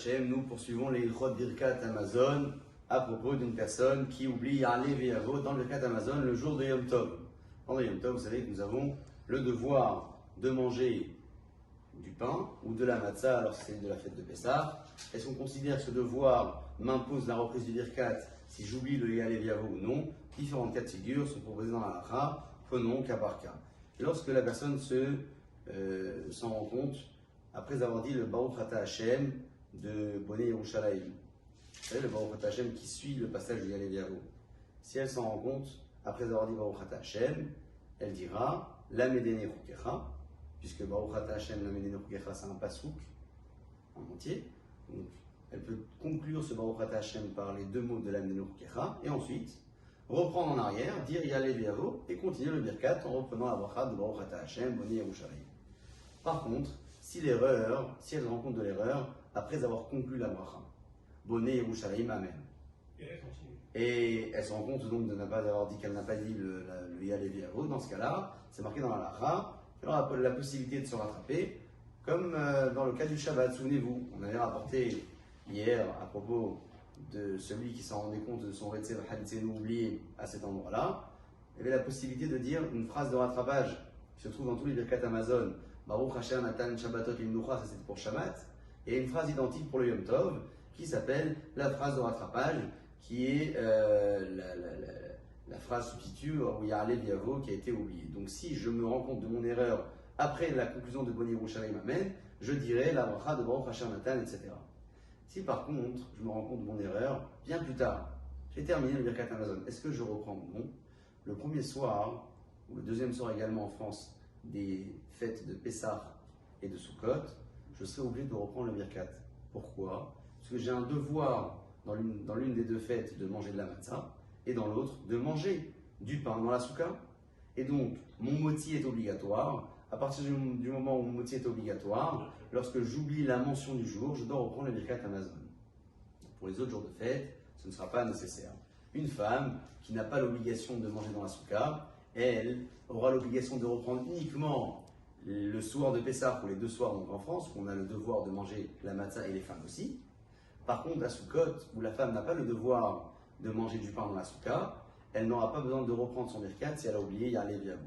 Hashem, nous poursuivons les Ilchot Birkat Amazon à propos d'une personne qui oublie Ya'aleh V'Yavo dans le Birkat Amazon le jour de Yom Tov. Pendant Yom Tov, vous savez que nous avons le devoir de manger du pain ou de la matzah alors c'est de la fête de Pessah. Est-ce qu'on considère que ce devoir m'impose la reprise du Birkat si j'oublie le Ya'aleh V'Yavo ou non? Différentes cas de figure sont proposées dans la halakha, prenons cas par cas. Et lorsque la personne s'en rend compte, après avoir dit le Baruch Ata Hashem de Bonnet Yerushalayim, vous savez, le Baruch Ata Hashem qui suit le passage du Ya'aleh V'Yavo, si elle s'en rend compte, après avoir dit Baruch Ata Hashem, elle dira La Medene Rukecha, puisque Baruch Ata Hashem, La Medene Rukecha, c'est un pasouk en entier. Donc, elle peut conclure ce Baruch Ata Hashem par les deux mots de La Medene Rukecha, et ensuite reprendre en arrière, dire Ya'aleh V'Yavo, et continuer le Birkat en reprenant la bracha de Baruch Ata Hashem, Bonnet Yerushalayim. Par contre, si elle se rend compte de l'erreur, après avoir conclu la bracha, Bonnet Yerushalayim, Amen. Et elle se rend compte donc de ne pas avoir dit qu'elle n'a pas dit le Ya'aleh V'Yavo, dans ce cas-là, c'est marqué dans la halakha, elle aura la possibilité de se rattraper, comme dans le cas du Shabbat. Souvenez-vous, on avait rapporté hier à propos de celui qui s'en rendait compte de son Retsev Halitzenu oublié à cet endroit-là, il avait la possibilité de dire une phrase de rattrapage qui se trouve dans tous les Birkat Amazon, Baruch Hashem Natan Shabbatot Limnucha, ça c'était pour Shabbat, et une phrase identique pour le Yom Tov qui s'appelle la phrase de rattrapage, qui est la phrase substitut où Ya'aleh V'Yavo qui a été oubliée. Donc si je me rends compte de mon erreur après la conclusion de Bonnet Yerushalayim Amen, je dirai la bracha de Baruch Hashem Natan, etc. Si par contre, je me rends compte de mon erreur, bien plus tard, j'ai terminé le Birkat Amazon, est-ce que je reprends ou non? Le premier soir, ou le deuxième soir également en France, des fêtes de Pessah et de Sukkot, je serai obligé de reprendre le Birkat. Pourquoi? Parce que j'ai un devoir dans l'une des deux fêtes de manger de la matzah, et dans l'autre de manger du pain dans la soukha. Et donc, mon moti est obligatoire. À partir du moment où mon moti est obligatoire, lorsque j'oublie la mention du jour, je dois reprendre le Birkat Amazon. Pour les autres jours de fête, ce ne sera pas nécessaire. Une femme qui n'a pas l'obligation de manger dans la soukha, elle aura l'obligation de reprendre uniquement le soir de Pessah, pour les deux soirs donc en France, où on a le devoir de manger la matzah et les femmes aussi. Par contre, à Sukkot, où la femme n'a pas le devoir de manger du pain dans la soukha, elle n'aura pas besoin de reprendre son birkat si elle a oublié Ya'aleh V'Yavo.